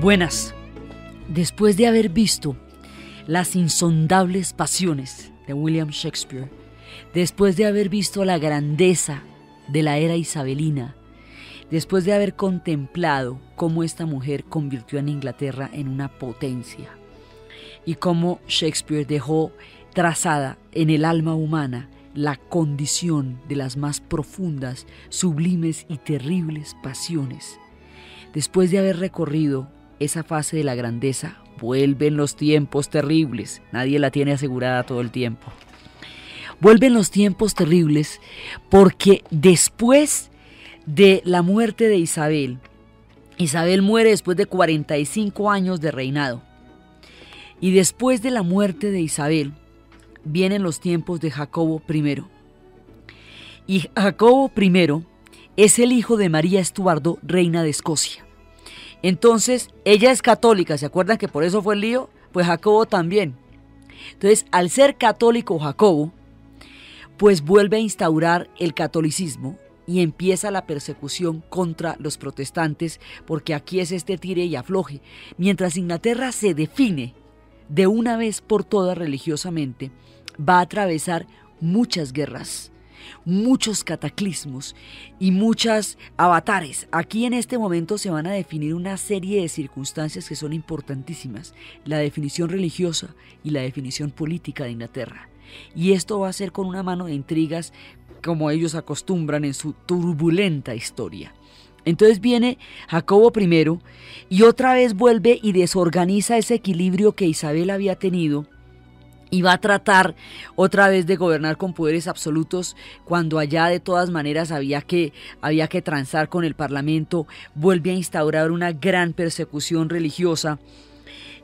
Buenas. Después de haber visto Las insondables pasiones de William Shakespeare, después de haber visto la grandeza de la era isabelina, después de haber contemplado cómo esta mujer convirtió a Inglaterra en una potencia y cómo Shakespeare dejó trazada en el alma humana la condición de las más profundas, sublimes y terribles pasiones, después de haber recorrido esa fase de la grandeza, vuelven los tiempos terribles. Nadie la tiene asegurada todo el tiempo. Vuelven los tiempos terribles porque después de la muerte de Isabel, Isabel muere después de 45 años de reinado. Y después de la muerte de Isabel, vienen los tiempos de Jacobo I. Y Jacobo I es el hijo de María Estuardo, reina de Escocia. Entonces, ella es católica, ¿se acuerdan que por eso fue el lío? Pues Jacobo también. Entonces, al ser católico Jacobo, pues vuelve a instaurar el catolicismo y empieza la persecución contra los protestantes, porque aquí es este tire y afloje. Mientras Inglaterra se define de una vez por todas religiosamente, va a atravesar muchas guerras, muchos cataclismos y muchas avatares. Aquí en este momento se van a definir una serie de circunstancias que son importantísimas, la definición religiosa y la definición política de Inglaterra. Y esto va a ser con una mano de intrigas como ellos acostumbran en su turbulenta historia. Entonces viene Jacobo I y otra vez vuelve y desorganiza ese equilibrio que Isabel había tenido y va a tratar otra vez de gobernar con poderes absolutos cuando allá de todas maneras había que transar con el parlamento. Vuelve a instaurar una gran persecución religiosa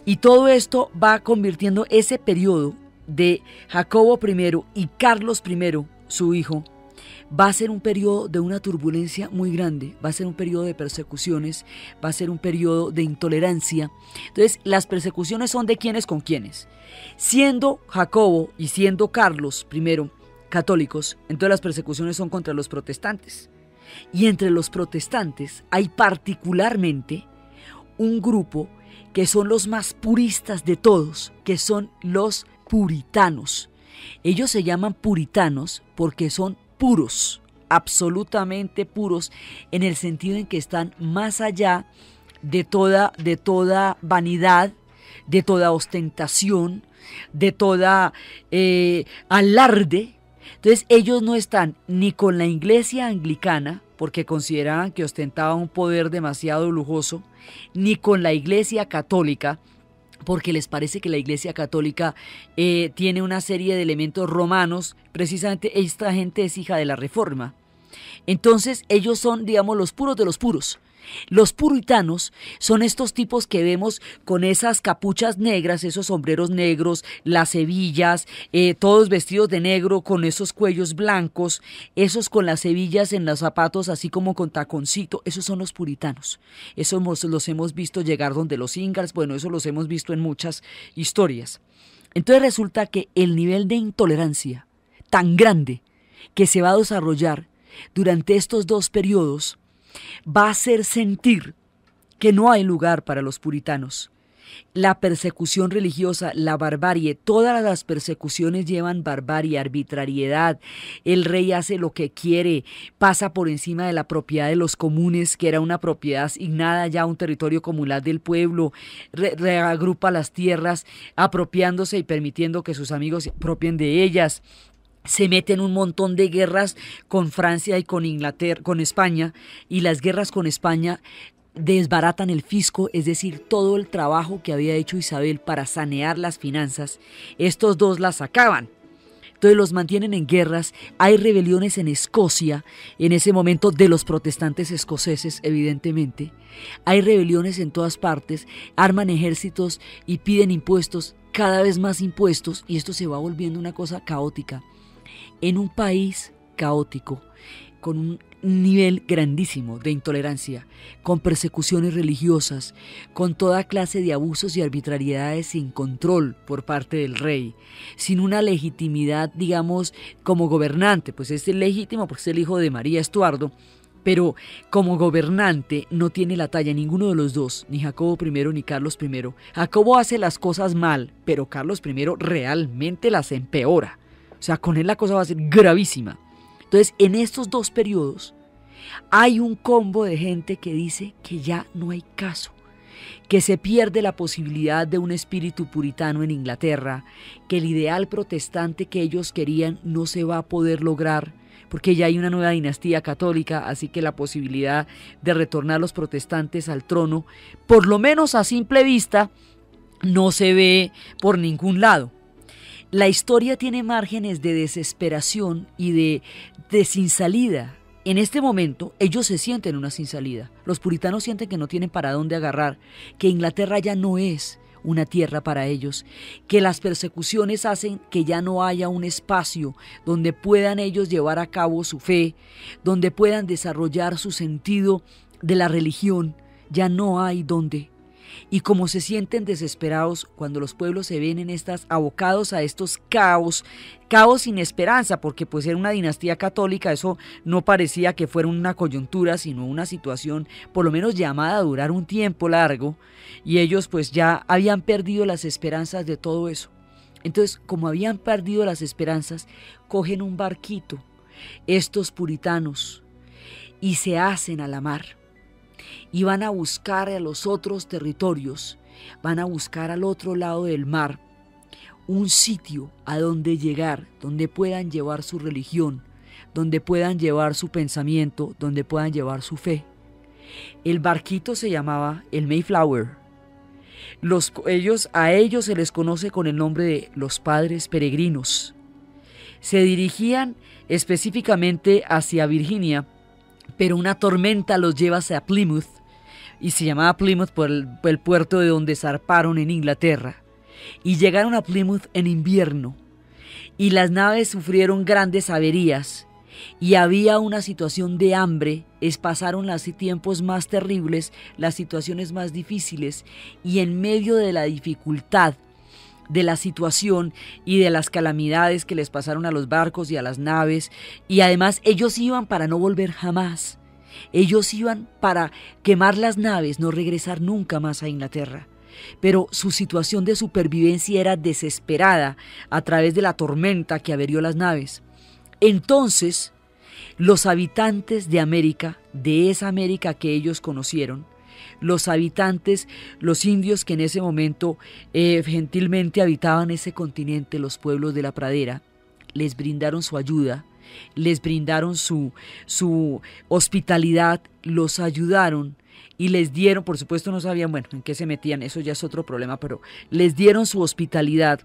y todo esto va convirtiendo ese periodo de Jacobo I y Carlos I, su hijo, va a ser un periodo de una turbulencia muy grande, va a ser un periodo de persecuciones, va a ser un periodo de intolerancia. Entonces, las persecuciones son de quiénes con quiénes. Siendo Jacobo y siendo Carlos I católicos, entonces las persecuciones son contra los protestantes. Y entre los protestantes hay particularmente un grupo que son los más puristas de todos, que son los puritanos. Ellos se llaman puritanos porque son puros, absolutamente puros, en el sentido en que están más allá de toda vanidad, de toda ostentación, de toda alarde. Entonces ellos no están ni con la iglesia anglicana, porque consideraban que ostentaba un poder demasiado lujoso, ni con la iglesia católica, porque les parece que la iglesia católica tiene una serie de elementos romanos. Precisamente esta gente es hija de la Reforma. Entonces ellos son, digamos, los puros de los puros. Los puritanos son estos tipos que vemos con esas capuchas negras, esos sombreros negros, las hebillas, todos vestidos de negro con esos cuellos blancos, esos con las hebillas en los zapatos así como con taconcito. Esos son los puritanos. Esos los hemos visto llegar donde los Ingalls, bueno, eso los hemos visto en muchas historias. Entonces resulta que el nivel de intolerancia tan grande que se va a desarrollar durante estos dos periodos va a hacer sentir que no hay lugar para los puritanos. La persecución religiosa, la barbarie, todas las persecuciones llevan barbarie, arbitrariedad. El rey hace lo que quiere, pasa por encima de la propiedad de los comunes, que era una propiedad asignada ya a un territorio comunal del pueblo, reagrupa las tierras, apropiándose y permitiendo que sus amigos se apropien de ellas. Se mete en un montón de guerras con Francia y con Inglaterra, con España, y las guerras con España desbaratan el fisco, es decir, todo el trabajo que había hecho Isabel para sanear las finanzas, estos dos las acaban. Entonces los mantienen en guerras. Hay rebeliones en Escocia, en ese momento de los protestantes escoceses, evidentemente. Hay rebeliones en todas partes, arman ejércitos y piden impuestos, cada vez más impuestos, y esto se va volviendo una cosa caótica. En un país caótico, con un nivel grandísimo de intolerancia, con persecuciones religiosas, con toda clase de abusos y arbitrariedades sin control por parte del rey, sin una legitimidad, digamos, como gobernante, pues es legítimo porque es el hijo de María Estuardo, pero como gobernante no tiene la talla ninguno de los dos, ni Jacobo I ni Carlos I. Jacobo hace las cosas mal, pero Carlos I realmente las empeora. O sea, con él la cosa va a ser gravísima. Entonces, en estos dos periodos hay un combo de gente que dice que ya no hay caso, que se pierde la posibilidad de un espíritu puritano en Inglaterra, que el ideal protestante que ellos querían no se va a poder lograr, porque ya hay una nueva dinastía católica, así que la posibilidad de retornar los protestantes al trono, por lo menos a simple vista, no se ve por ningún lado. La historia tiene márgenes de desesperación y de sin salida. En este momento, ellos se sienten una sin salida. Los puritanos sienten que no tienen para dónde agarrar, que Inglaterra ya no es una tierra para ellos, que las persecuciones hacen que ya no haya un espacio donde puedan ellos llevar a cabo su fe, donde puedan desarrollar su sentido de la religión, ya no hay donde. Y como se sienten desesperados cuando los pueblos se ven en abocados a estos caos sin esperanza, porque pues era una dinastía católica, eso no parecía que fuera una coyuntura, sino una situación por lo menos llamada a durar un tiempo largo, y ellos pues ya habían perdido las esperanzas de todo eso. Entonces, como habían perdido las esperanzas, cogen un barquito, estos puritanos, y se hacen a la mar. Y van a buscar a los otros territorios, van a buscar al otro lado del mar un sitio a donde llegar, donde puedan llevar su religión, donde puedan llevar su pensamiento, donde puedan llevar su fe. El barquito se llamaba el Mayflower. A ellos se les conoce con el nombre de los padres peregrinos. Se dirigían específicamente hacia Virginia, pero una tormenta los lleva hacia Plymouth, y se llamaba Plymouth por el puerto de donde zarparon en Inglaterra. Y llegaron a Plymouth en invierno, y las naves sufrieron grandes averías, y había una situación de hambre. Pasaron los tiempos más terribles, las situaciones más difíciles, y en medio de la dificultad de la situación y de las calamidades que les pasaron a los barcos y a las naves, y además ellos iban para no volver jamás. Ellos iban para quemar las naves, no regresar nunca más a Inglaterra. Pero su situación de supervivencia era desesperada a través de la tormenta que averió las naves. Entonces, los habitantes de América, de esa América que ellos conocieron, los habitantes, los indios que en ese momento gentilmente habitaban ese continente, los pueblos de la pradera, les brindaron su ayuda, les brindaron su hospitalidad, los ayudaron y les dieron, por supuesto no sabían, en qué se metían, eso ya es otro problema, pero les dieron su hospitalidad,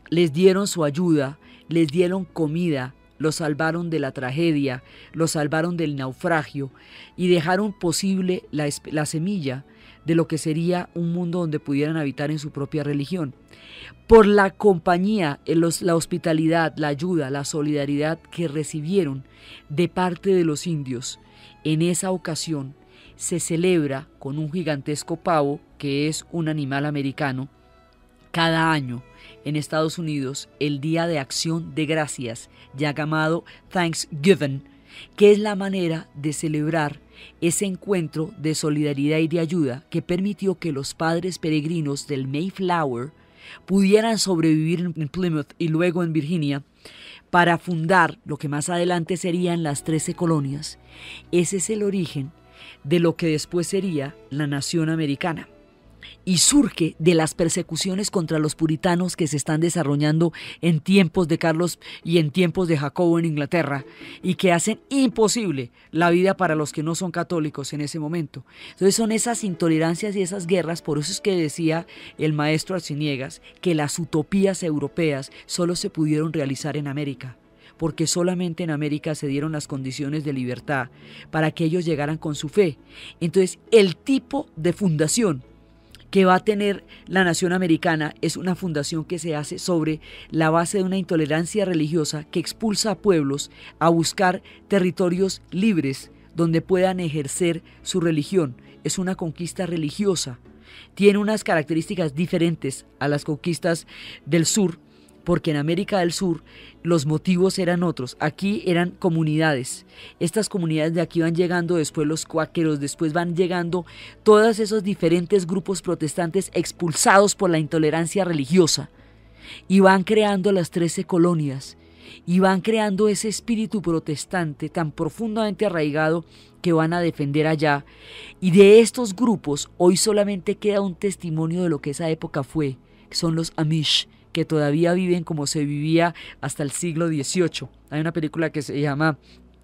les dieron su ayuda, les dieron comida, los salvaron de la tragedia, los salvaron del naufragio y dejaron posible la semilla de lo que sería un mundo donde pudieran habitar en su propia religión. Por la compañía, la hospitalidad, la ayuda, la solidaridad que recibieron de parte de los indios, en esa ocasión se celebra con un gigantesco pavo, que es un animal americano, cada año en Estados Unidos el Día de Acción de Gracias, ya llamado Thanksgiving, que es la manera de celebrar ese encuentro de solidaridad y de ayuda que permitió que los padres peregrinos del Mayflower pudieran sobrevivir en Plymouth y luego en Virginia para fundar lo que más adelante serían las 13 colonias. Ese es el origen de lo que después sería la nación americana. Y surge de las persecuciones contra los puritanos que se están desarrollando en tiempos de Carlos y en tiempos de Jacobo en Inglaterra, y que hacen imposible la vida para los que no son católicos en ese momento. Entonces son esas intolerancias y esas guerras. Por eso es que decía el maestro Arciniegas que las utopías europeas solo se pudieron realizar en América, porque solamente en América se dieron las condiciones de libertad para que ellos llegaran con su fe. Entonces el tipo de fundación que va a tener la nación americana es una fundación que se hace sobre la base de una intolerancia religiosa que expulsa a pueblos a buscar territorios libres donde puedan ejercer su religión. Es una conquista religiosa. Tiene unas características diferentes a las conquistas del sur, porque en América del Sur los motivos eran otros. Aquí eran comunidades. Estas comunidades de aquí van llegando después los cuáqueros, después van llegando todos esos diferentes grupos protestantes expulsados por la intolerancia religiosa y van creando las 13 colonias y van creando ese espíritu protestante tan profundamente arraigado que van a defender allá. Y de estos grupos hoy solamente queda un testimonio de lo que esa época fue, que son los Amish, que todavía viven como se vivía hasta el siglo XVIII. Hay una película que se llama,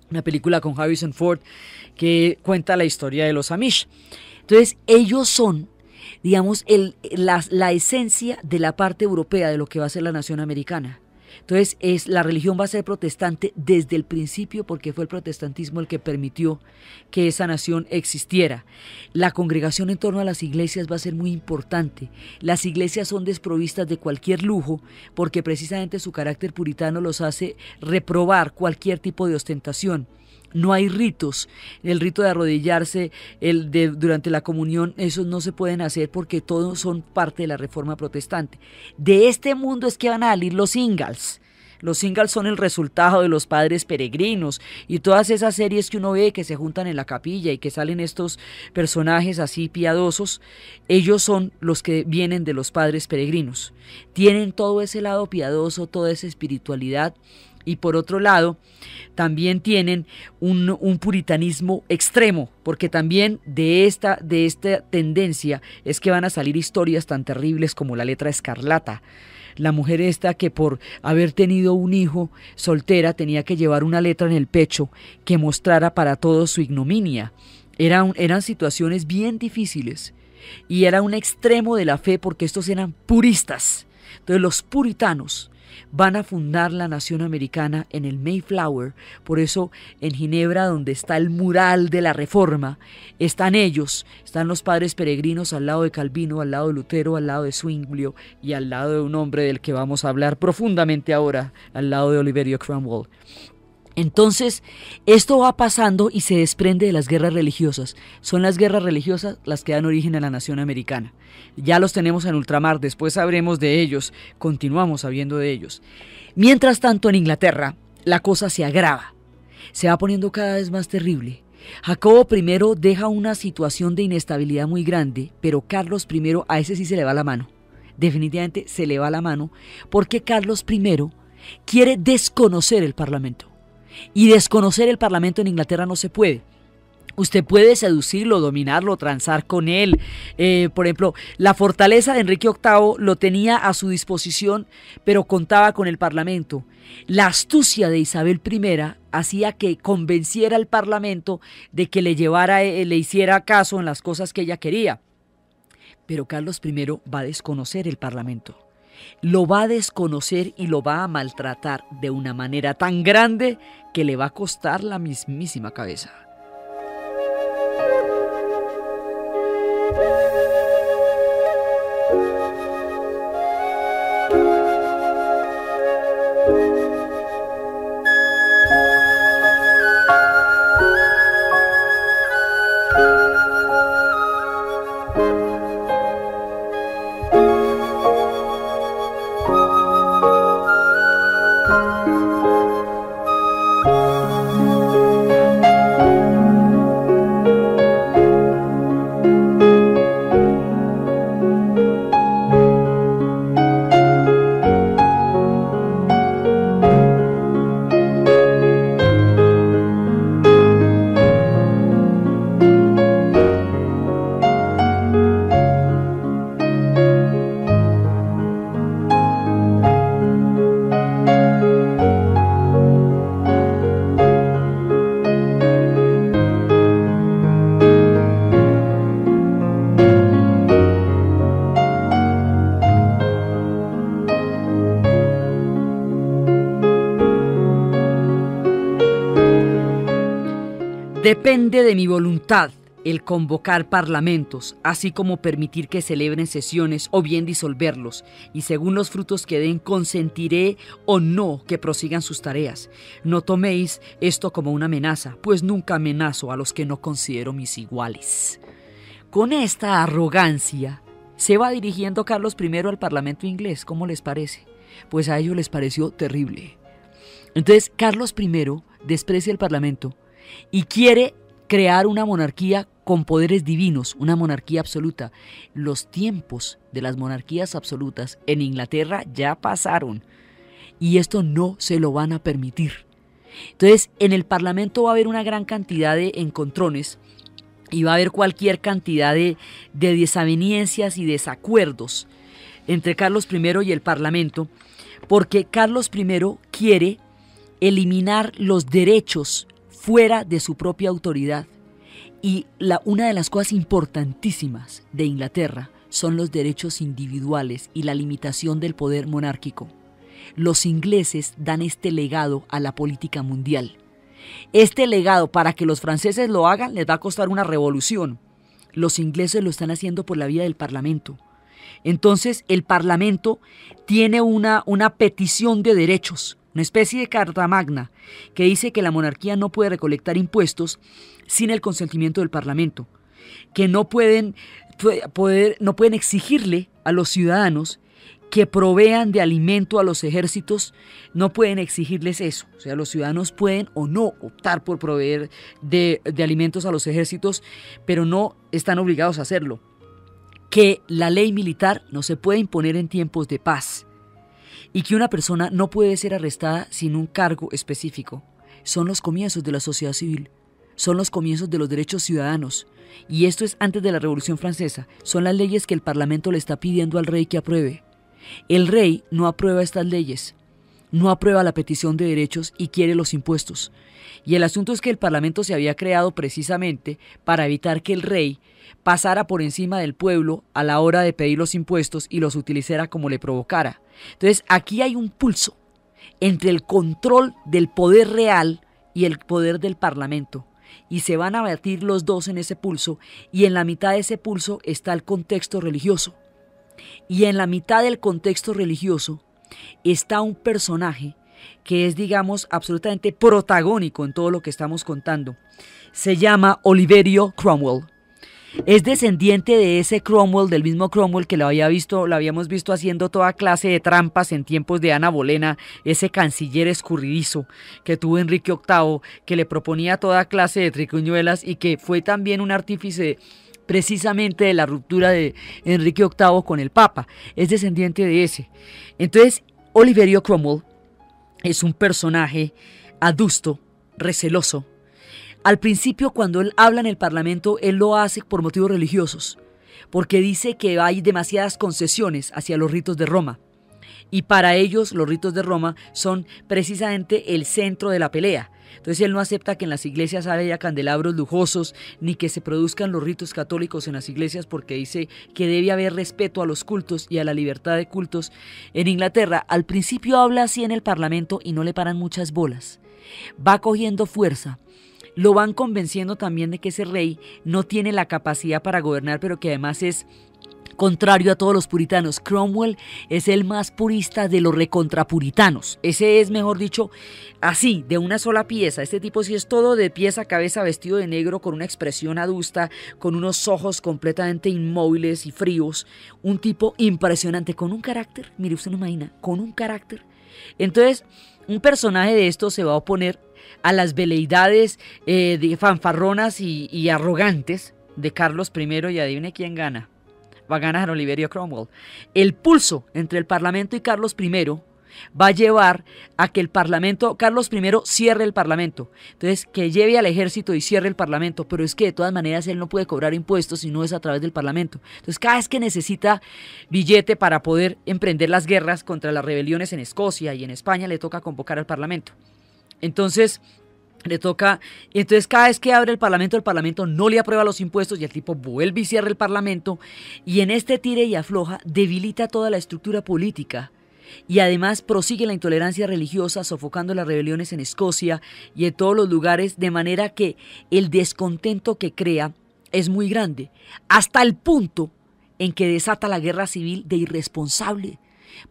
una película con Harrison Ford, que cuenta la historia de los Amish. Entonces ellos son, digamos, la esencia de la parte europea de lo que va a ser la nación americana. Entonces la religión va a ser protestante desde el principio porque fue el protestantismo el que permitió que esa nación existiera. La congregación en torno a las iglesias va a ser muy importante. Las iglesias son desprovistas de cualquier lujo porque precisamente su carácter puritano los hace reprobar cualquier tipo de ostentación. No hay ritos, el rito de arrodillarse, durante la comunión, esos no se pueden hacer porque todos son parte de la reforma protestante. De este mundo es que van a salir los Ingalls. Los Ingalls son el resultado de los padres peregrinos y todas esas series que uno ve que se juntan en la capilla y que salen estos personajes así piadosos, ellos son los que vienen de los padres peregrinos. Tienen todo ese lado piadoso, toda esa espiritualidad. Y por otro lado, también tienen un puritanismo extremo, porque también de esta tendencia es que van a salir historias tan terribles como la letra escarlata. La mujer esta que por haber tenido un hijo soltera tenía que llevar una letra en el pecho que mostrara para todos su ignominia. Eran situaciones bien difíciles y era un extremo de la fe porque estos eran puristas. Entonces los puritanos van a fundar la nación americana en el Mayflower, por eso en Ginebra, donde está el mural de la Reforma, están ellos, están los padres peregrinos al lado de Calvino, al lado de Lutero, al lado de Zwinglio y al lado de un hombre del que vamos a hablar profundamente ahora, al lado de Oliverio Cromwell. Entonces, esto va pasando y se desprende de las guerras religiosas. Son las guerras religiosas las que dan origen a la nación americana. Ya los tenemos en ultramar, después sabremos de ellos, continuamos sabiendo de ellos. Mientras tanto, en Inglaterra, la cosa se agrava, se va poniendo cada vez más terrible. Jacobo I deja una situación de inestabilidad muy grande, pero Carlos I, a ese sí se le va la mano. Definitivamente se le va la mano, porque Carlos I quiere desconocer el Parlamento. Y desconocer el Parlamento en Inglaterra no se puede. Usted puede seducirlo, dominarlo, transar con él. Por ejemplo, la fortaleza de Enrique VIII lo tenía a su disposición, pero contaba con el Parlamento. La astucia de Isabel I hacía que convenciera al Parlamento de que le hiciera caso en las cosas que ella quería. Pero Carlos I va a desconocer el Parlamento. Lo va a desconocer y lo va a maltratar de una manera tan grande que le va a costar la mismísima cabeza. Depende de mi voluntad el convocar parlamentos, así como permitir que celebren sesiones o bien disolverlos, y según los frutos que den consentiré o no que prosigan sus tareas. No toméis esto como una amenaza, pues nunca amenazo a los que no considero mis iguales. Con esta arrogancia se va dirigiendo Carlos I al Parlamento inglés, ¿cómo les parece? pues a ellos les pareció terrible. Entonces Carlos I desprecia el Parlamento y quiere crear una monarquía con poderes divinos, una monarquía absoluta. Los tiempos de las monarquías absolutas en Inglaterra ya pasaron y esto no se lo van a permitir. Entonces en el Parlamento va a haber una gran cantidad de encontrones y va a haber cualquier cantidad de desavenencias y desacuerdos entre Carlos I y el Parlamento, porque Carlos I quiere eliminar los derechos fuera de su propia autoridad. Y una de las cosas importantísimas de Inglaterra son los derechos individuales y la limitación del poder monárquico. Los ingleses dan este legado a la política mundial. Este legado, para que los franceses lo hagan, les va a costar una revolución. Los ingleses lo están haciendo por la vía del Parlamento. Entonces el Parlamento tiene una petición de derechos, una especie de carta magna que dice que la monarquía no puede recolectar impuestos sin el consentimiento del Parlamento, que no pueden exigirle a los ciudadanos que provean de alimento a los ejércitos, no pueden exigirles eso. O sea, los ciudadanos pueden o no optar por proveer de alimentos a los ejércitos, pero no están obligados a hacerlo. Que la ley militar no se puede imponer en tiempos de paz y que una persona no puede ser arrestada sin un cargo específico. Son los comienzos de la sociedad civil, son los comienzos de los derechos ciudadanos, y esto es antes de la Revolución Francesa. Son las leyes que el Parlamento le está pidiendo al rey que apruebe. El rey no aprueba estas leyes, no aprueba la petición de derechos y quiere los impuestos. Y el asunto es que el Parlamento se había creado precisamente para evitar que el rey pasara por encima del pueblo a la hora de pedir los impuestos y los utilizara como le provocara. Entonces aquí hay un pulso entre el control del poder real y el poder del Parlamento, y se van a batir los dos en ese pulso, y en la mitad de ese pulso está el contexto religioso. Y en la mitad del contexto religioso está un personaje que es, digamos, absolutamente protagónico en todo lo que estamos contando. Se llama Oliverio Cromwell. Es descendiente de ese Cromwell, del mismo Cromwell que lo habíamos visto haciendo toda clase de trampas en tiempos de Ana Bolena, ese canciller escurridizo que tuvo Enrique VIII, que le proponía toda clase de triquiñuelas y que fue también un artífice precisamente de la ruptura de Enrique VIII con el Papa. Es descendiente de ese. Entonces, Oliverio Cromwell es un personaje adusto, receloso. Al principio, cuando él habla en el Parlamento, él lo hace por motivos religiosos, porque dice que hay demasiadas concesiones hacia los ritos de Roma, y para ellos los ritos de Roma son precisamente el centro de la pelea. Entonces él no acepta que en las iglesias haya candelabros lujosos, ni que se produzcan los ritos católicos en las iglesias, porque dice que debe haber respeto a los cultos y a la libertad de cultos. En Inglaterra, al principio habla así en el Parlamento y no le paran muchas bolas. Va cogiendo fuerza. Lo van convenciendo también de que ese rey no tiene la capacidad para gobernar, pero que además es contrario a todos los puritanos. Cromwell es el más purista de los recontrapuritanos. Ese es, mejor dicho, así, de una sola pieza. Este tipo sí es todo de pies a cabeza, vestido de negro, con una expresión adusta, con unos ojos completamente inmóviles y fríos. Un tipo impresionante, con un carácter, mire, usted no imagina, con un carácter. Entonces, un personaje de esto se va a oponer a las veleidades de fanfarronas y arrogantes de Carlos I, y adivine quién gana. Va a ganar Oliverio Cromwell. El pulso entre el Parlamento y Carlos I va a llevar a que Carlos I cierre el Parlamento. Entonces, que lleve al ejército y cierre el Parlamento, pero es que de todas maneras él no puede cobrar impuestos si no es a través del Parlamento. Entonces, cada vez que necesita billete para poder emprender las guerras contra las rebeliones en Escocia y en España, le toca convocar al Parlamento. Entonces cada vez que abre el Parlamento no le aprueba los impuestos y el tipo vuelve y cierra el Parlamento, y en este tire y afloja debilita toda la estructura política y además prosigue la intolerancia religiosa, sofocando las rebeliones en Escocia y en todos los lugares, de manera que el descontento que crea es muy grande, hasta el punto en que desata la guerra civil de irresponsable,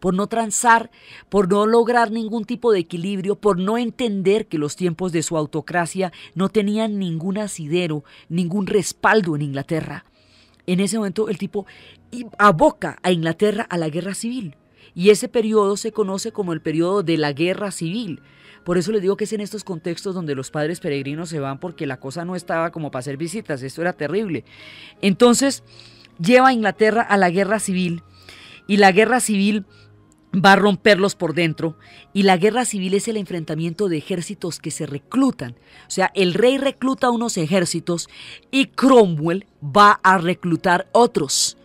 por no transar, por no lograr ningún tipo de equilibrio, por no entender que los tiempos de su autocracia no tenían ningún asidero, ningún respaldo en Inglaterra. En ese momento el tipo aboca a Inglaterra a la guerra civil y ese periodo se conoce como el periodo de la Guerra Civil. Por eso les digo que es en estos contextos donde los padres peregrinos se van, porque la cosa no estaba como para hacer visitas, esto era terrible. Entonces lleva a Inglaterra a la Guerra Civil, y la Guerra Civil va a romperlos por dentro, y la Guerra Civil es el enfrentamiento de ejércitos que se reclutan. O sea, el rey recluta unos ejércitos y Cromwell va a reclutar otros.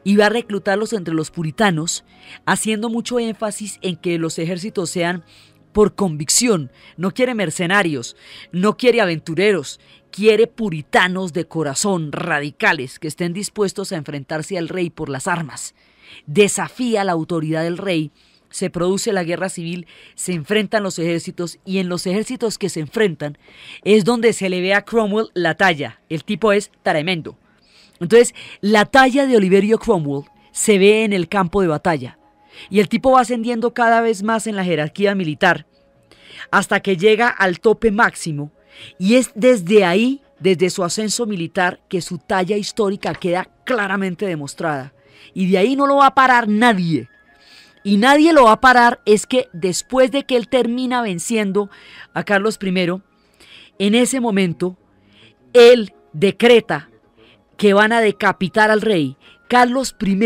Y va a reclutarlos entre los puritanos, haciendo mucho énfasis en que los ejércitos sean por convicción. No quiere mercenarios, no quiere aventureros, quiere puritanos de corazón, radicales, que estén dispuestos a enfrentarse al rey por las armas. Desafía la autoridad del rey, se produce la guerra civil, se enfrentan los ejércitos, y en los ejércitos que se enfrentan es donde se le ve a Cromwell la talla. El tipo es tremendo. Entonces, la talla de Oliverio Cromwell se ve en el campo de batalla, y el tipo va ascendiendo cada vez más en la jerarquía militar, hasta que llega al tope máximo, y es desde ahí, desde su ascenso militar, que su talla histórica queda claramente demostrada, y de ahí no lo va a parar nadie. Y nadie lo va a parar. Es que después de que él termina venciendo a Carlos I, en ese momento, él decreta que van a decapitar al rey. Carlos I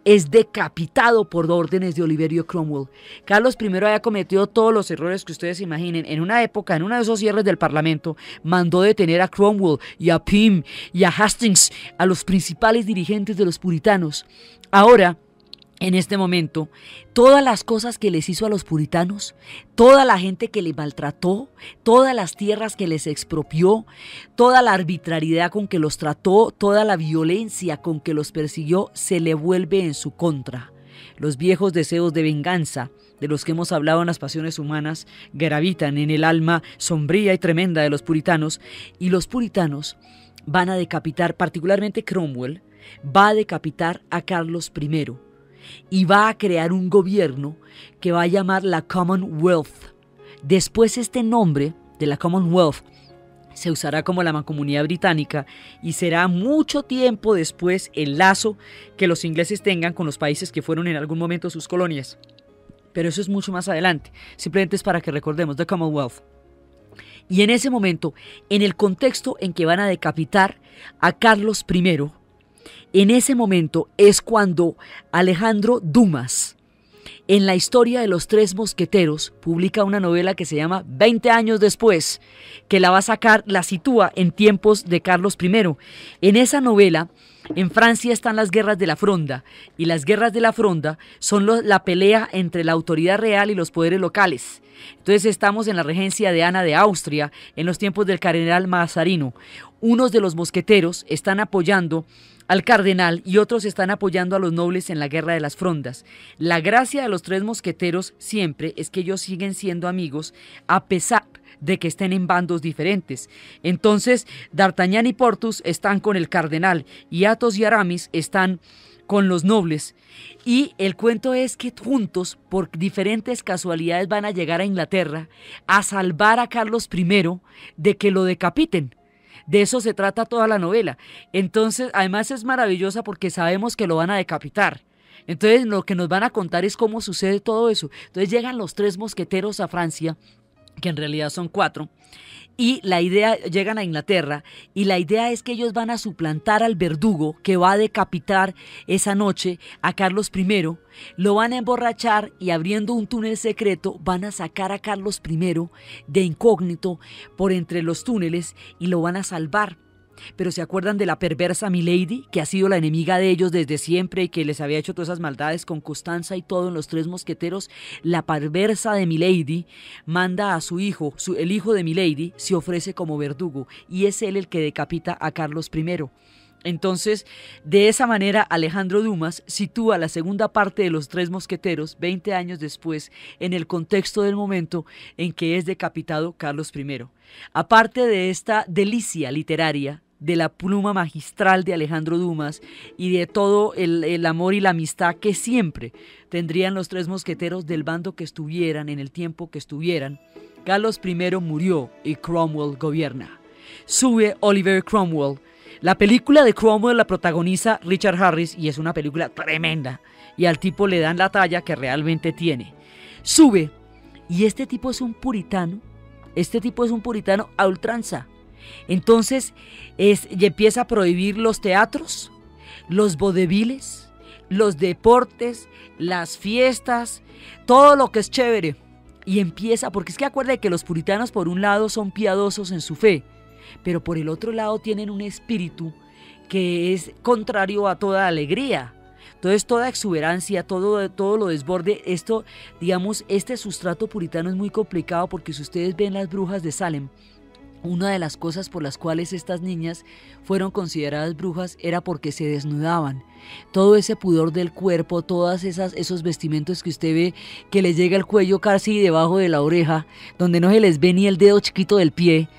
es decapitado por órdenes de Oliverio Cromwell. Carlos I había cometido todos los errores que ustedes imaginen. En una época, en uno de esos cierres del Parlamento, mandó detener a Cromwell y a Pym y a Hastings, a los principales dirigentes de los puritanos. Ahora, en este momento, todas las cosas que les hizo a los puritanos, toda la gente que les maltrató, todas las tierras que les expropió, toda la arbitrariedad con que los trató, toda la violencia con que los persiguió, se le vuelve en su contra. Los viejos deseos de venganza, de los que hemos hablado en las pasiones humanas, gravitan en el alma sombría y tremenda de los puritanos, y los puritanos van a decapitar, particularmente Cromwell, va a decapitar a Carlos I, y va a crear un gobierno que va a llamar la Commonwealth. Después este nombre de la Commonwealth se usará como la Mancomunidad Británica, y será mucho tiempo después el lazo que los ingleses tengan con los países que fueron en algún momento sus colonias. Pero eso es mucho más adelante, simplemente es para que recordemos the Commonwealth. Y en ese momento, en el contexto en que van a decapitar a Carlos I, en ese momento es cuando Alejandro Dumas, en la historia de los tres mosqueteros, publica una novela que se llama 20 años después, que la va a sacar, la sitúa en tiempos de Carlos I. En esa novela, en Francia están las guerras de la Fronda, y las guerras de la Fronda son la pelea entre la autoridad real y los poderes locales. Entonces estamos en la regencia de Ana de Austria, en los tiempos del cardenal Mazarino. Unos de los mosqueteros están apoyando al cardenal y otros están apoyando a los nobles en la guerra de las Frondas. La gracia de los tres mosqueteros siempre es que ellos siguen siendo amigos a pesar de que estén en bandos diferentes. Entonces, D'Artagnan y Porthos están con el cardenal, y Athos y Aramis están con los nobles. Y el cuento es que juntos, por diferentes casualidades, van a llegar a Inglaterra a salvar a Carlos I de que lo decapiten. De eso se trata toda la novela. Entonces, además es maravillosa porque sabemos que lo van a decapitar. Entonces, lo que nos van a contar es cómo sucede todo eso. Entonces, llegan los tres mosqueteros a Francia, que en realidad son 4, y la idea, llegan a Inglaterra, y la idea es que ellos van a suplantar al verdugo que va a decapitar esa noche a Carlos I, lo van a emborrachar, y abriendo un túnel secreto van a sacar a Carlos I de incógnito por entre los túneles y lo van a salvar. Pero ¿se acuerdan de la perversa Milady, que ha sido la enemiga de ellos desde siempre y que les había hecho todas esas maldades con Constanza y todo en los tres mosqueteros? La perversa de Milady manda a su hijo, el hijo de Milady se ofrece como verdugo, y es él el que decapita a Carlos I. Entonces, de esa manera, Alejandro Dumas sitúa la segunda parte de los tres mosqueteros 20 años después, en el contexto del momento en que es decapitado Carlos I. Aparte de esta delicia literaria, de la pluma magistral de Alejandro Dumas y de todo el amor y la amistad que siempre tendrían los tres mosqueteros del bando que estuvieran en el tiempo que estuvieran, Carlos I murió y Cromwell gobierna. Sube Oliver Cromwell, La película de Cromwell la protagoniza Richard Harris y es una película tremenda. Y al tipo le dan la talla que realmente tiene. Sube y este tipo es un puritano. Este tipo es un puritano a ultranza. Entonces y empieza a prohibir los teatros, los vodevils, los deportes, las fiestas, todo lo que es chévere. Y empieza, porque es que acuerda que los puritanos por un lado son piadosos en su fe, pero por el otro lado tienen un espíritu que es contrario a toda alegría. Entonces toda exuberancia, todo lo desborde, esto, digamos, este sustrato puritano es muy complicado porque si ustedes ven las brujas de Salem, una de las cosas por las cuales estas niñas fueron consideradas brujas era porque se desnudaban. Todo ese pudor del cuerpo, todas esos vestimentos que usted ve que les llega el cuello casi debajo de la oreja, donde no se les ve ni el dedo chiquito del pie,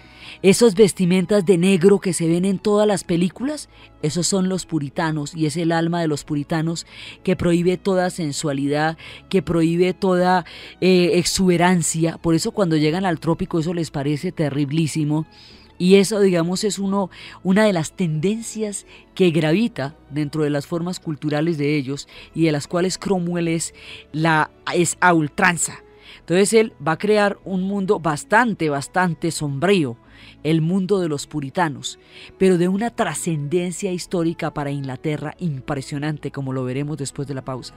esos vestimentas de negro que se ven en todas las películas, esos son los puritanos y es el alma de los puritanos que prohíbe toda sensualidad, que prohíbe toda exuberancia. Por eso cuando llegan al trópico eso les parece terriblísimo y eso, digamos, es una de las tendencias que gravita dentro de las formas culturales de ellos y de las cuales Cromwell es a ultranza. Entonces él va a crear un mundo bastante sombrío, el mundo de los puritanos, pero de una trascendencia histórica para Inglaterra impresionante, como lo veremos después de la pausa.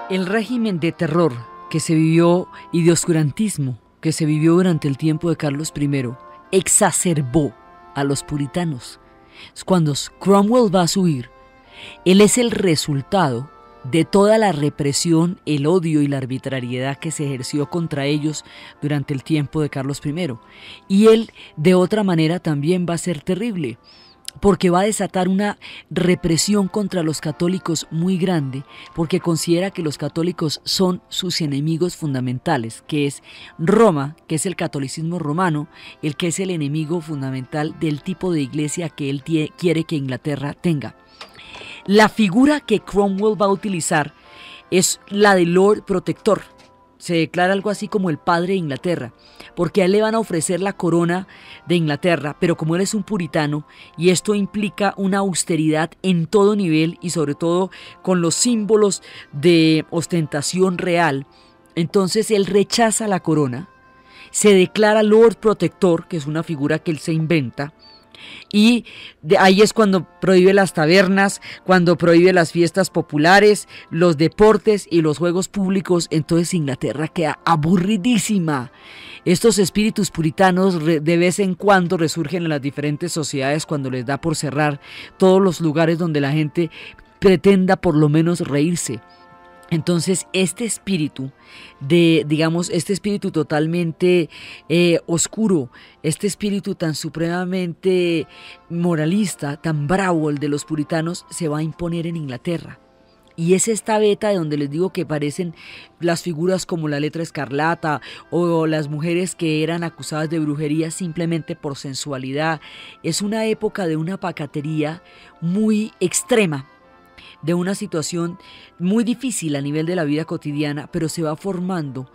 El régimen de terror que se vivió y de oscurantismo que se vivió durante el tiempo de Carlos I exacerbó a los puritanos. Cuando Cromwell va a subir, él es el resultado de toda la represión, el odio y la arbitrariedad que se ejerció contra ellos durante el tiempo de Carlos I. Y él, de otra manera, también va a ser terrible, porque va a desatar una represión contra los católicos muy grande, porque considera que los católicos son sus enemigos fundamentales, que es Roma, que es el catolicismo romano, el que es el enemigo fundamental del tipo de iglesia que él quiere que Inglaterra tenga. La figura que Cromwell va a utilizar es la de Lord Protector. Se declara algo así como el padre de Inglaterra, porque a él le van a ofrecer la corona de Inglaterra, pero como él es un puritano, y esto implica una austeridad en todo nivel y sobre todo con los símbolos de ostentación real, entonces él rechaza la corona, se declara Lord Protector, que es una figura que él se inventa, y ahí es cuando prohíbe las tabernas, cuando prohíbe las fiestas populares, los deportes y los juegos públicos. Entonces Inglaterra queda aburridísima. Estos espíritus puritanos de vez en cuando resurgen en las diferentes sociedades cuando les da por cerrar todos los lugares donde la gente pretenda por lo menos reírse. Entonces este espíritu este espíritu totalmente oscuro, este espíritu tan supremamente moralista, tan bravo, el de los puritanos, se va a imponer en Inglaterra. Y es esta beta de donde les digo que aparecen las figuras como la letra escarlata o las mujeres que eran acusadas de brujería simplemente por sensualidad. Es una época de una pacatería muy extrema, de una situación muy difícil a nivel de la vida cotidiana, pero se va forjando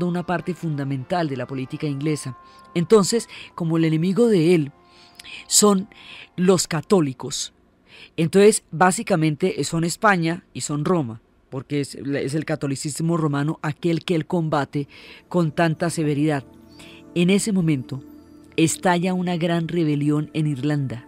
una parte fundamental de la política inglesa. Entonces, como el enemigo de él son los católicos, entonces básicamente son España y son Roma, porque es el catolicismo romano aquel que él combate con tanta severidad. En ese momento estalla una gran rebelión en Irlanda,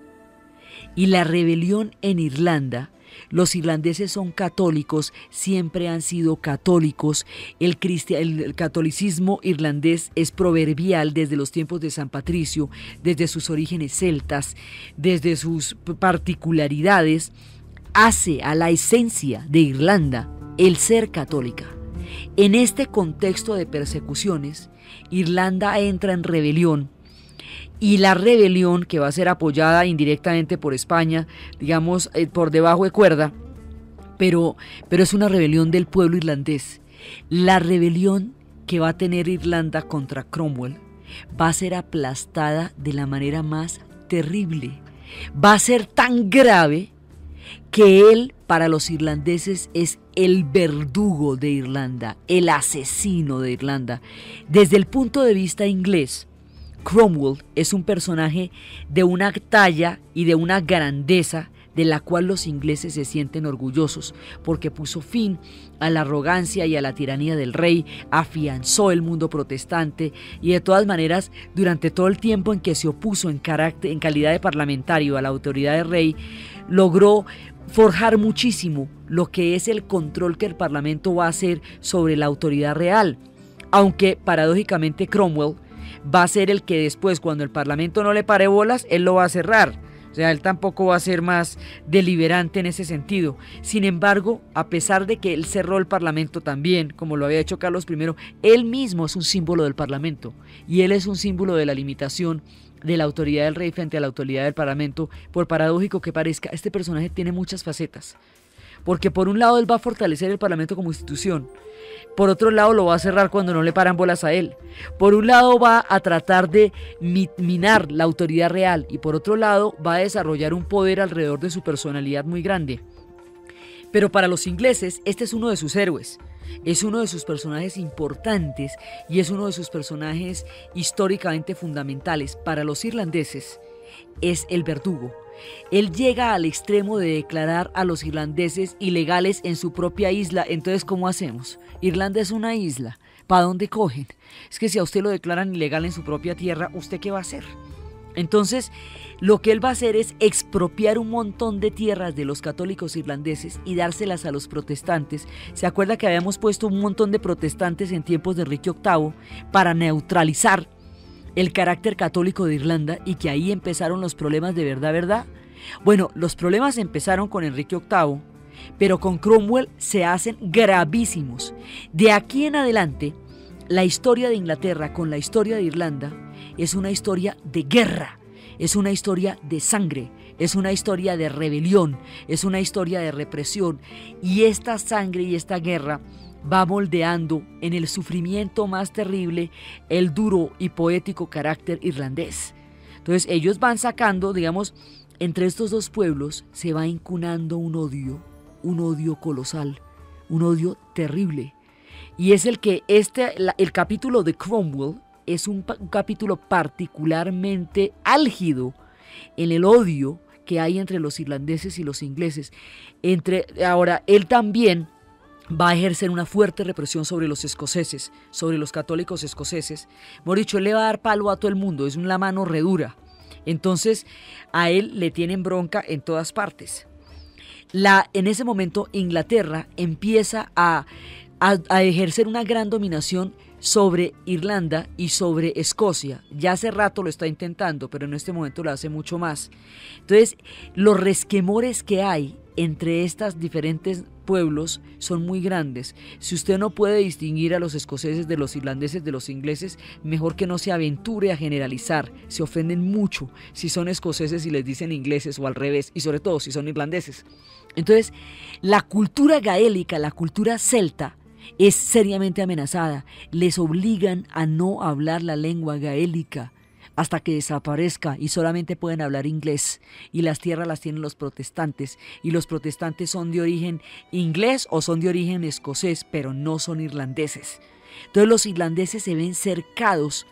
y la rebelión en Irlanda, los irlandeses son católicos, siempre han sido católicos, el catolicismo irlandés es proverbial desde los tiempos de San Patricio, desde sus orígenes celtas, desde sus particularidades, hace a la esencia de Irlanda el ser católica. En este contexto de persecuciones, Irlanda entra en rebelión, y la rebelión, que va a ser apoyada indirectamente por España, digamos por debajo de cuerda, pero es una rebelión del pueblo irlandés. La rebelión que va a tener Irlanda contra Cromwell va a ser aplastada de la manera más terrible. Va a ser tan grave que él, para los irlandeses, es el verdugo de Irlanda, el asesino de Irlanda. Desde el punto de vista inglés, Cromwell es un personaje de una talla y de una grandeza de la cual los ingleses se sienten orgullosos, porque puso fin a la arrogancia y a la tiranía del rey, afianzó el mundo protestante y de todas maneras, durante todo el tiempo en que se opuso en calidad de parlamentario a la autoridad del rey, logró forjar muchísimo lo que es el control que el parlamento va a hacer sobre la autoridad real, aunque paradójicamente Cromwell va a ser el que después, cuando el parlamento no le pare bolas, él lo va a cerrar. O sea, él tampoco va a ser más deliberante en ese sentido. Sin embargo, a pesar de que él cerró el parlamento también, como lo había hecho Carlos I, él mismo es un símbolo del parlamento y él es un símbolo de la limitación de la autoridad del rey frente a la autoridad del parlamento. Por paradójico que parezca, este personaje tiene muchas facetas, porque por un lado él va a fortalecer el parlamento como institución, por otro lado lo va a cerrar cuando no le paran bolas a él, por un lado va a tratar de minar la autoridad real y por otro lado va a desarrollar un poder alrededor de su personalidad muy grande. Pero para los ingleses este es uno de sus héroes, es uno de sus personajes importantes y es uno de sus personajes históricamente fundamentales. Para los irlandeses es el verdugo. Él llega al extremo de declarar a los irlandeses ilegales en su propia isla. Entonces, ¿cómo hacemos? Irlanda es una isla. ¿Para dónde cogen? Es que si a usted lo declaran ilegal en su propia tierra, ¿usted qué va a hacer? Entonces, lo que él va a hacer es expropiar un montón de tierras de los católicos irlandeses y dárselas a los protestantes. ¿Se acuerda que habíamos puesto un montón de protestantes en tiempos de Enrique VIII para neutralizar el carácter católico de Irlanda y que ahí empezaron los problemas de verdad? Bueno, los problemas empezaron con Enrique VIII, pero con Cromwell se hacen gravísimos. De aquí en adelante, la historia de Inglaterra con la historia de Irlanda es una historia de guerra, es una historia de sangre, es una historia de rebelión, es una historia de represión, y esta sangre y esta guerra va moldeando en el sufrimiento más terrible el duro y poético carácter irlandés. Entonces ellos van sacando, digamos, entre estos dos pueblos se va incunando un odio colosal, un odio terrible. Y es el que el capítulo de Cromwell es un capítulo particularmente álgido en el odio que hay entre los irlandeses y los ingleses. Ahora, él también va a ejercer una fuerte represión sobre los escoceses, sobre los católicos escoceses. Mejor dicho, él le va a dar palo a todo el mundo, es una mano re dura. Entonces, a él le tienen bronca en todas partes. En ese momento, Inglaterra empieza a ejercer una gran dominación sobre Irlanda y sobre Escocia. Ya hace rato lo está intentando, pero en este momento lo hace mucho más. Entonces, los resquemores que hay entre estos diferentes pueblos son muy grandes. Si usted no puede distinguir a los escoceses de los irlandeses de los ingleses, mejor que no se aventure a generalizar. Se ofenden mucho si son escoceses y les dicen ingleses o al revés, y sobre todo si son irlandeses. Entonces, la cultura gaélica, la cultura celta, es seriamente amenazada. Les obligan a no hablar la lengua gaélica hasta que desaparezca y solamente pueden hablar inglés, y las tierras las tienen los protestantes, y los protestantes son de origen inglés o son de origen escocés, pero no son irlandeses. Entonces los irlandeses se ven cercados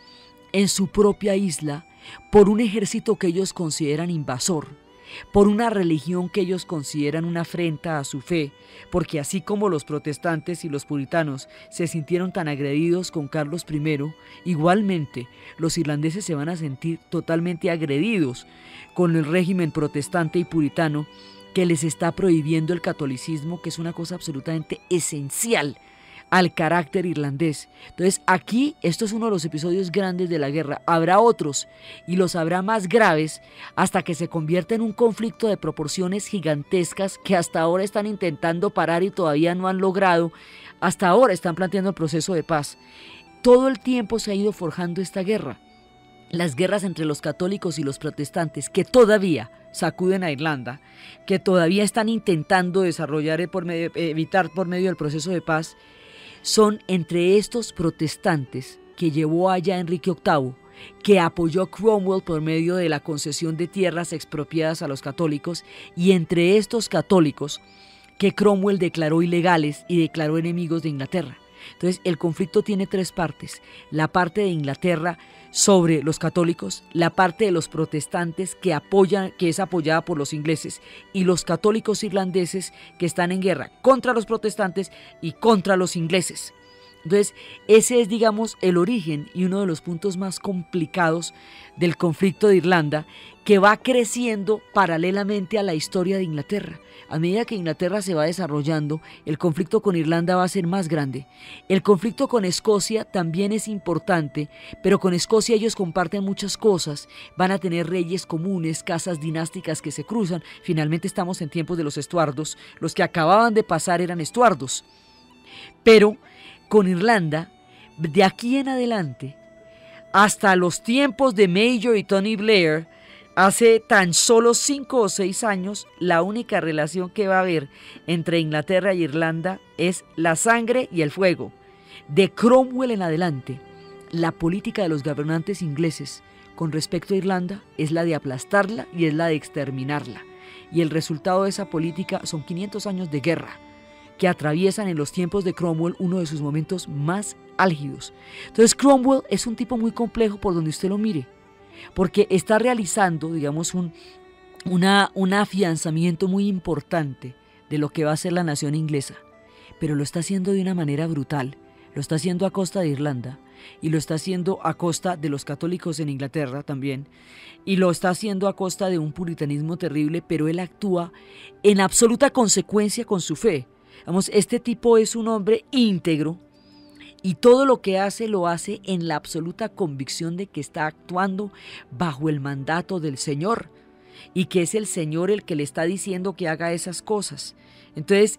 en su propia isla por un ejército que ellos consideran invasor, por una religión que ellos consideran una afrenta a su fe, porque así como los protestantes y los puritanos se sintieron tan agredidos con Carlos I, igualmente los irlandeses se van a sentir totalmente agredidos con el régimen protestante y puritano que les está prohibiendo el catolicismo, que es una cosa absolutamente esencial al carácter irlandés. Entonces aquí esto es uno de los episodios grandes de la guerra. Habrá otros y los habrá más graves hasta que se convierta en un conflicto de proporciones gigantescas que hasta ahora están intentando parar y todavía no han logrado. Hasta ahora están planteando el proceso de paz. Todo el tiempo se ha ido forjando esta guerra. Las guerras entre los católicos y los protestantes que todavía sacuden a Irlanda, que todavía están intentando desarrollar evitar por medio del proceso de paz, son entre estos protestantes que llevó allá Enrique VIII, que apoyó a Cromwell por medio de la concesión de tierras expropiadas a los católicos, y entre estos católicos que Cromwell declaró ilegales y declaró enemigos de Inglaterra. Entonces el conflicto tiene tres partes: la parte de Inglaterra sobre los católicos, la parte de los protestantes que es apoyada por los ingleses, y los católicos irlandeses que están en guerra contra los protestantes y contra los ingleses. Entonces ese es, digamos, el origen y uno de los puntos más complicados del conflicto de Irlanda, que va creciendo paralelamente a la historia de Inglaterra. A medida que Inglaterra se va desarrollando, el conflicto con Irlanda va a ser más grande. El conflicto con Escocia también es importante, pero con Escocia ellos comparten muchas cosas. Van a tener reyes comunes, casas dinásticas que se cruzan. Finalmente estamos en tiempos de los estuardos. Los que acababan de pasar eran estuardos. Pero con Irlanda, de aquí en adelante, hasta los tiempos de Major y Tony Blair, hace tan solo 5 o 6 años, la única relación que va a haber entre Inglaterra y Irlanda es la sangre y el fuego. De Cromwell en adelante, la política de los gobernantes ingleses con respecto a Irlanda es la de aplastarla y es la de exterminarla. Y el resultado de esa política son 500 años de guerra, que atraviesan en los tiempos de Cromwell uno de sus momentos más álgidos. Entonces Cromwell es un tipo muy complejo por donde usted lo mire, porque está realizando, digamos, un afianzamiento muy importante de lo que va a ser la nación inglesa, pero lo está haciendo de una manera brutal. Lo está haciendo a costa de Irlanda, y lo está haciendo a costa de los católicos en Inglaterra también, y lo está haciendo a costa de un puritanismo terrible, pero él actúa en absoluta consecuencia con su fe. Vamos, este tipo es un hombre íntegro, y todo lo que hace lo hace en la absoluta convicción de que está actuando bajo el mandato del Señor, y que es el Señor el que le está diciendo que haga esas cosas. Entonces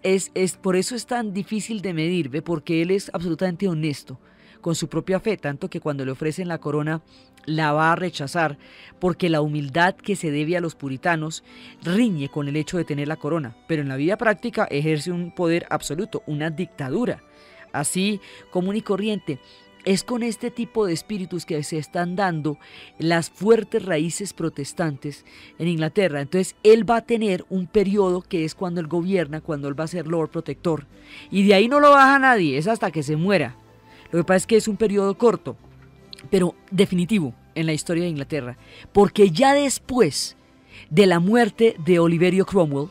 por eso es tan difícil de medir, ¿ve? Porque él es absolutamente honesto con su propia fe, tanto que cuando le ofrecen la corona la va a rechazar, porque la humildad que se debe a los puritanos riñe con el hecho de tener la corona, pero en la vida práctica ejerce un poder absoluto, una dictadura, así común y corriente. Es con este tipo de espíritus que se están dando las fuertes raíces protestantes en Inglaterra. Entonces él va a tener un periodo que es cuando él gobierna, cuando él va a ser Lord Protector, y de ahí no lo baja nadie, es hasta que se muera. Lo que pasa es que es un periodo corto, pero definitivo en la historia de Inglaterra, porque ya después de la muerte de Oliverio Cromwell,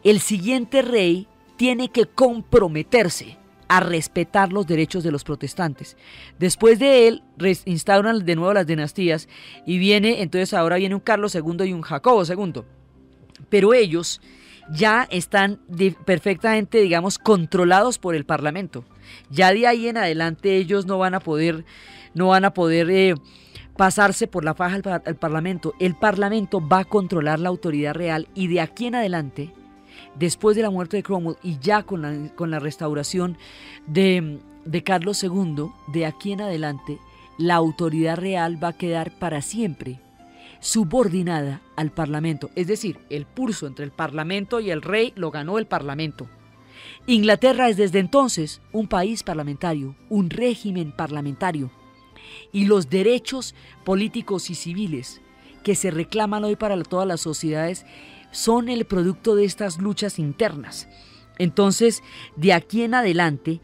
el siguiente rey tiene que comprometerse a respetar los derechos de los protestantes. Después de él, instauran de nuevo las dinastías, y ahora viene un Carlos II y un Jacobo II. Pero ellos ya están perfectamente, digamos, controlados por el Parlamento. Ya de ahí en adelante ellos no van a poder pasarse por la faja al Parlamento. El Parlamento va a controlar la autoridad real, y de aquí en adelante, después de la muerte de Cromwell y ya con la restauración de Carlos II, de aquí en adelante la autoridad real va a quedar para siempre subordinada al Parlamento. Es decir, el pulso entre el Parlamento y el rey lo ganó el Parlamento. Inglaterra es desde entonces un país parlamentario, un régimen parlamentario, y los derechos políticos y civiles que se reclaman hoy para todas las sociedades son el producto de estas luchas internas. Entonces, de aquí en adelante,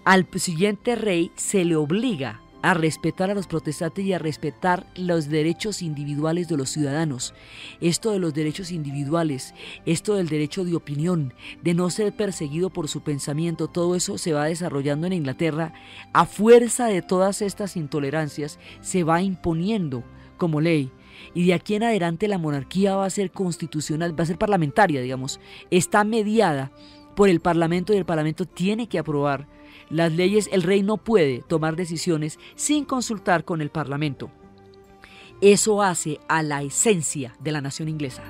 al siguiente rey se le obliga a respetar a los protestantes y a respetar los derechos individuales de los ciudadanos. Esto de los derechos individuales, esto del derecho de opinión, de no ser perseguido por su pensamiento, todo eso se va desarrollando en Inglaterra. A fuerza de todas estas intolerancias se va imponiendo como ley. Y de aquí en adelante la monarquía va a ser constitucional, va a ser parlamentaria, digamos. Está mediada por el Parlamento, y el Parlamento tiene que aprobar Las leyes, el rey no puede tomar decisiones sin consultar con el parlamento. Eso hace a la esencia de la nación inglesa.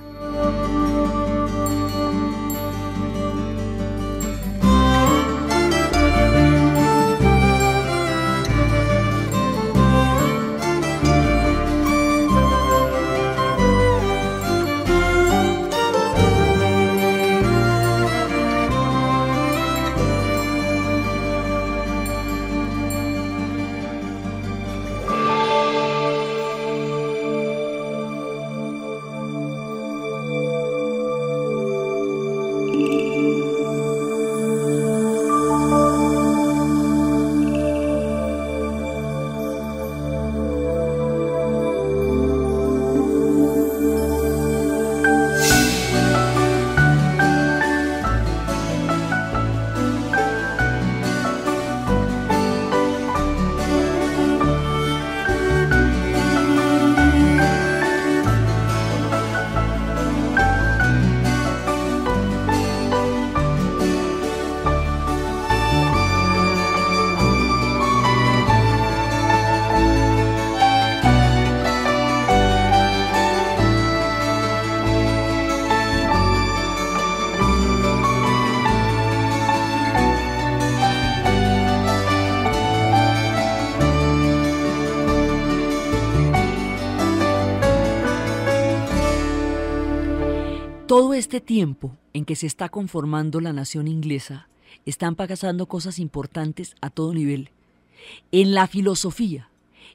Todo este tiempo en que se está conformando la nación inglesa, están pasando cosas importantes a todo nivel. En la filosofía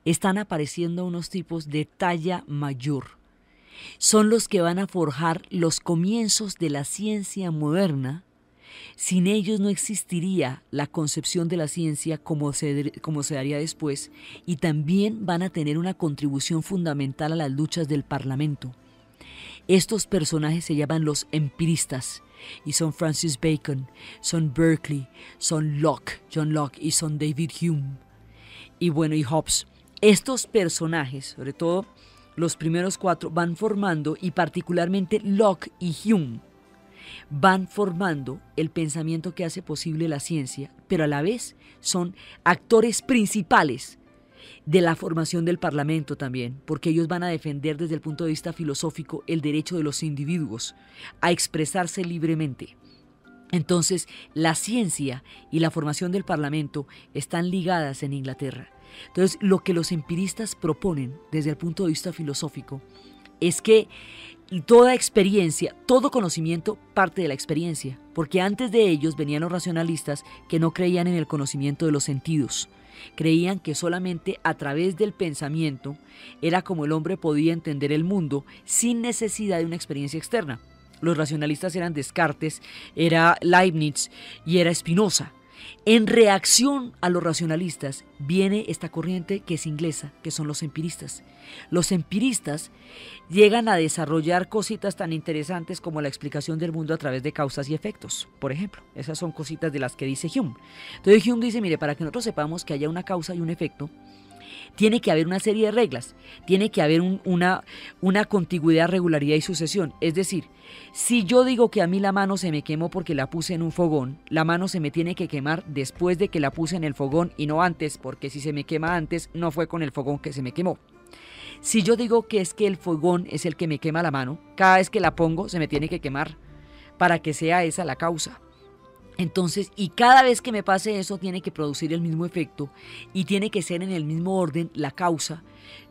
están apareciendo unos tipos de talla mayor. Son los que van a forjar los comienzos de la ciencia moderna. Sin ellos no existiría la concepción de la ciencia como se daría después, y también van a tener una contribución fundamental a las luchas del Parlamento. Estos personajes se llaman los empiristas y son Francis Bacon, son Berkeley, son Locke, John Locke, y son David Hume y Hobbes. Estos personajes, sobre todo los primeros 4, van formando, y particularmente Locke y Hume, van formando el pensamiento que hace posible la ciencia, pero a la vez son actores principales de la formación del Parlamento también, porque ellos van a defender desde el punto de vista filosófico el derecho de los individuos a expresarse libremente. Entonces, la ciencia y la formación del Parlamento están ligadas en Inglaterra. Entonces, lo que los empiristas proponen desde el punto de vista filosófico es que toda experiencia, todo conocimiento parte de la experiencia, porque antes de ellos venían los racionalistas que no creían en el conocimiento de los sentidos. Creían que solamente a través del pensamiento era como el hombre podía entender el mundo sin necesidad de una experiencia externa. Los racionalistas eran Descartes, era Leibniz y era Spinoza. En reacción a los racionalistas viene esta corriente que es inglesa, que son los empiristas. Los empiristas llegan a desarrollar cositas tan interesantes como la explicación del mundo a través de causas y efectos, por ejemplo. Esas son cositas de las que dice Hume. Entonces Hume dice, mire, para que nosotros sepamos que haya una causa y un efecto, tiene que haber una serie de reglas, tiene que haber una contigüidad, regularidad y sucesión. Es decir, si yo digo que a mí la mano se me quemó porque la puse en un fogón, la mano se me tiene que quemar después de que la puse en el fogón y no antes, porque si se me quema antes, no fue con el fogón que se me quemó. Si yo digo que es que el fogón es el que me quema la mano, cada vez que la pongo se me tiene que quemar para que sea esa la causa. Entonces, y cada vez que me pase eso tiene que producir el mismo efecto y tiene que ser en el mismo orden la causa,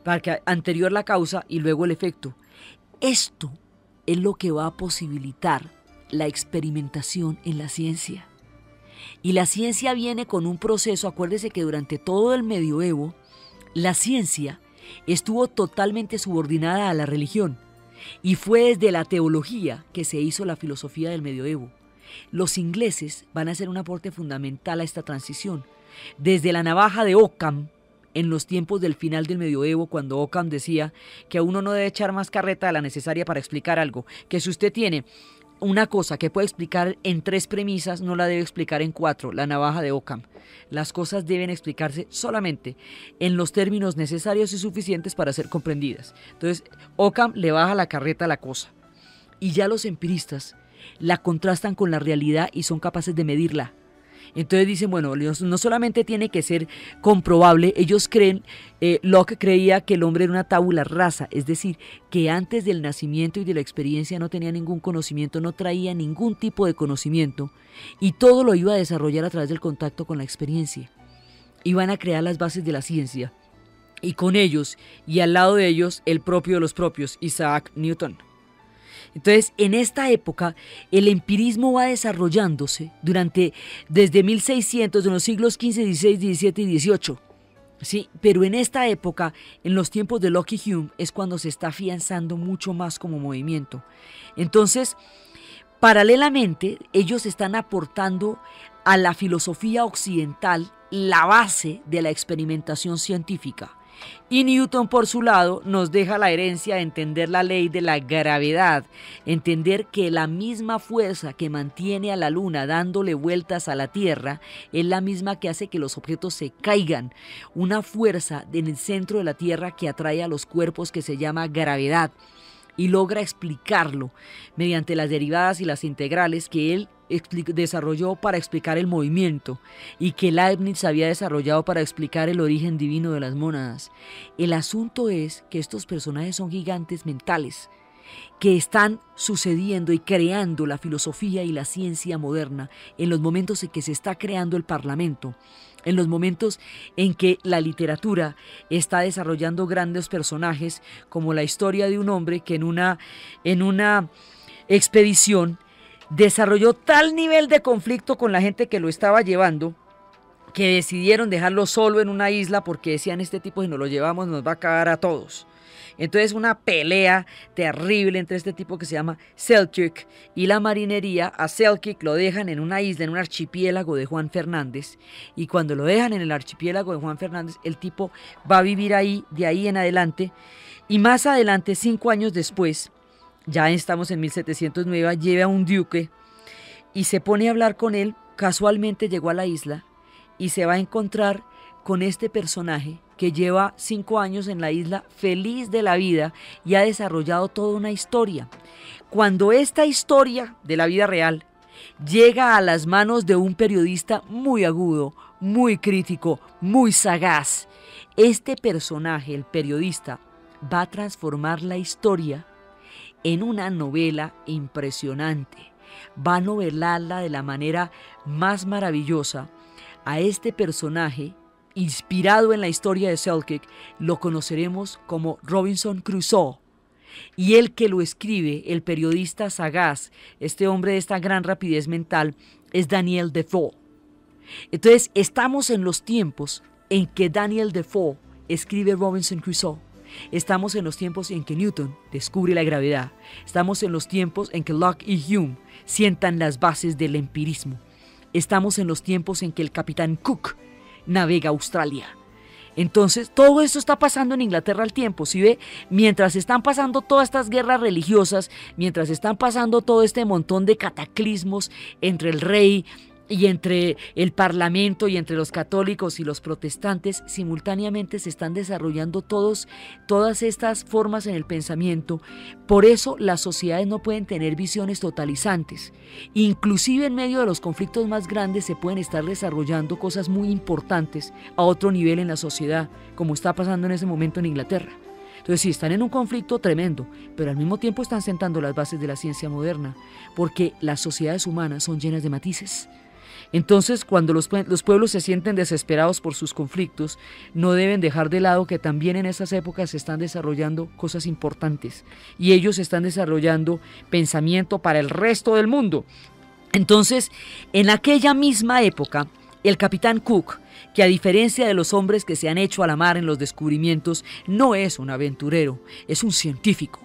para que anterior la causa y luego el efecto. Esto es lo que va a posibilitar la experimentación en la ciencia. Y la ciencia viene con un proceso. Acuérdese que durante todo el medioevo la ciencia estuvo totalmente subordinada a la religión, y fue desde la teología que se hizo la filosofía del medioevo. Los ingleses van a hacer un aporte fundamental a esta transición. Desde la navaja de Occam, en los tiempos del final del medioevo, cuando Occam decía que a uno no debe echar más carreta de la necesaria para explicar algo, que si usted tiene una cosa que puede explicar en 3 premisas, no la debe explicar en 4, la navaja de Occam. Las cosas deben explicarse solamente en los términos necesarios y suficientes para ser comprendidas. Entonces, Occam le baja la carreta a la cosa. Y ya los empiristas la contrastan con la realidad y son capaces de medirla. Entonces dicen, bueno, no solamente tiene que ser comprobable, ellos creen, Locke creía que el hombre era una tabula rasa, es decir, que antes del nacimiento y de la experiencia no tenía ningún conocimiento, no traía ningún tipo de conocimiento, y todo lo iba a desarrollar a través del contacto con la experiencia. Iban a crear las bases de la ciencia, y con ellos, y al lado de ellos, el propio de los propios, Isaac Newton. Entonces, en esta época, el empirismo va desarrollándose desde 1600, de los siglos XV, XVI, XVII y XVIII. Sí, pero en esta época, en los tiempos de Locke y Hume, es cuando se está afianzando mucho más como movimiento. Entonces, paralelamente, ellos están aportando a la filosofía occidental la base de la experimentación científica. Y Newton, por su lado, nos deja la herencia de entender la ley de la gravedad, entender que la misma fuerza que mantiene a la luna dándole vueltas a la Tierra es la misma que hace que los objetos se caigan, una fuerza en el centro de la Tierra que atrae a los cuerpos que se llama gravedad, y logra explicarlo mediante las derivadas y las integrales que él desarrolló para explicar el movimiento y que Leibniz había desarrollado para explicar el origen divino de las mónadas. El asunto es que estos personajes son gigantes mentales que están sucediendo y creando la filosofía y la ciencia moderna en los momentos en que se está creando el Parlamento, en los momentos en que la literatura está desarrollando grandes personajes, como la historia de un hombre que en una expedición desarrolló tal nivel de conflicto con la gente que lo estaba llevando, que decidieron dejarlo solo en una isla porque decían, este tipo si nos lo llevamos nos va a cagar a todos. Entonces una pelea terrible entre este tipo que se llama Selkirk y la marinería. A Selkirk lo dejan en una isla, en un archipiélago de Juan Fernández, y cuando lo dejan en el archipiélago de Juan Fernández, el tipo va a vivir ahí, de ahí en adelante, y más adelante, 5 años después, ya estamos en 1709, lleva a un duque y se pone a hablar con él. Casualmente llegó a la isla y se va a encontrar con este personaje que lleva 5 años en la isla feliz de la vida y ha desarrollado toda una historia. Cuando esta historia de la vida real llega a las manos de un periodista muy agudo, muy crítico, muy sagaz, este personaje, el periodista, va a transformar la historia en una novela impresionante. Va a novelarla de la manera más maravillosa. A este personaje, inspirado en la historia de Selkirk, lo conoceremos como Robinson Crusoe. Y el que lo escribe, el periodista sagaz, este hombre de esta gran rapidez mental, es Daniel Defoe. Entonces, estamos en los tiempos en que Daniel Defoe escribe Robinson Crusoe. Estamos en los tiempos en que Newton descubre la gravedad. Estamos en los tiempos en que Locke y Hume sientan las bases del empirismo. Estamos en los tiempos en que el capitán Cook navega a Australia. Entonces, todo esto está pasando en Inglaterra al tiempo, ¿sí ve? Mientras están pasando todas estas guerras religiosas, mientras están pasando todo este montón de cataclismos entre el rey y entre el parlamento y entre los católicos y los protestantes, simultáneamente se están desarrollando todas estas formas en el pensamiento. Por eso las sociedades no pueden tener visiones totalizantes. Inclusive en medio de los conflictos más grandes se pueden estar desarrollando cosas muy importantes a otro nivel en la sociedad, como está pasando en ese momento en Inglaterra. Entonces sí, están en un conflicto tremendo, pero al mismo tiempo están sentando las bases de la ciencia moderna, porque las sociedades humanas son llenas de matices. Entonces, cuando los pueblos se sienten desesperados por sus conflictos, no deben dejar de lado que también en esas épocas se están desarrollando cosas importantes y ellos están desarrollando pensamiento para el resto del mundo. Entonces, en aquella misma época, el capitán Cook, que a diferencia de los hombres que se han hecho a la mar en los descubrimientos, no es un aventurero, es un científico,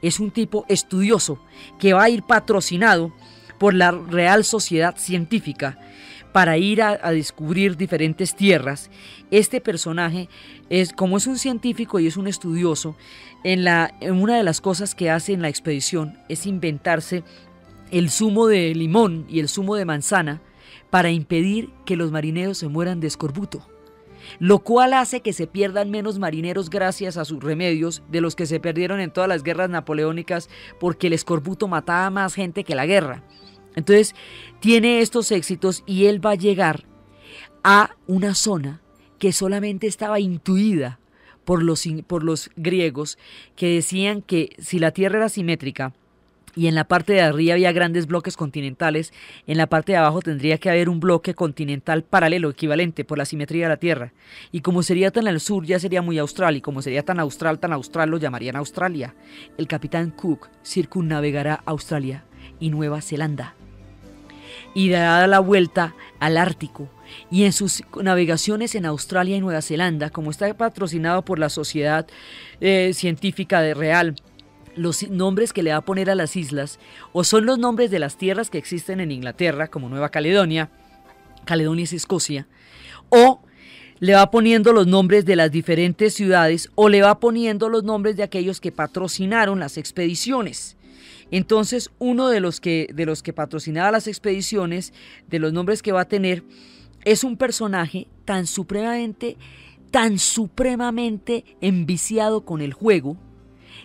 es un tipo estudioso que va a ir patrocinado por la Real Sociedad Científica para ir a descubrir diferentes tierras. Este personaje, como es un científico y es un estudioso, en una de las cosas que hace en la expedición es inventarse el zumo de limón y el zumo de manzana para impedir que los marineros se mueran de escorbuto, lo cual hace que se pierdan menos marineros gracias a sus remedios de los que se perdieron en todas las guerras napoleónicas, porque el escorbuto mataba más gente que la guerra. Entonces tiene estos éxitos y él va a llegar a una zona que solamente estaba intuida por los griegos, que decían que si la Tierra era simétrica y en la parte de arriba había grandes bloques continentales, en la parte de abajo tendría que haber un bloque continental paralelo, equivalente, por la simetría de la Tierra. Y como sería tan al sur, ya sería muy austral, y como sería tan austral, lo llamarían Australia. El capitán Cook circunnavegará Australia y Nueva Zelanda y dará la vuelta al Ártico. Y en sus navegaciones en Australia y Nueva Zelanda, como está patrocinado por la Sociedad Científica de Real, los nombres que le va a poner a las islas o son los nombres de las tierras que existen en Inglaterra, como Nueva Caledonia, Caledonia es Escocia, o le va poniendo los nombres de las diferentes ciudades o le va poniendo los nombres de aquellos que patrocinaron las expediciones. Entonces, uno de los que patrocinaba las expediciones, de los nombres que va a tener, es un personaje tan supremamente enviciado con el juego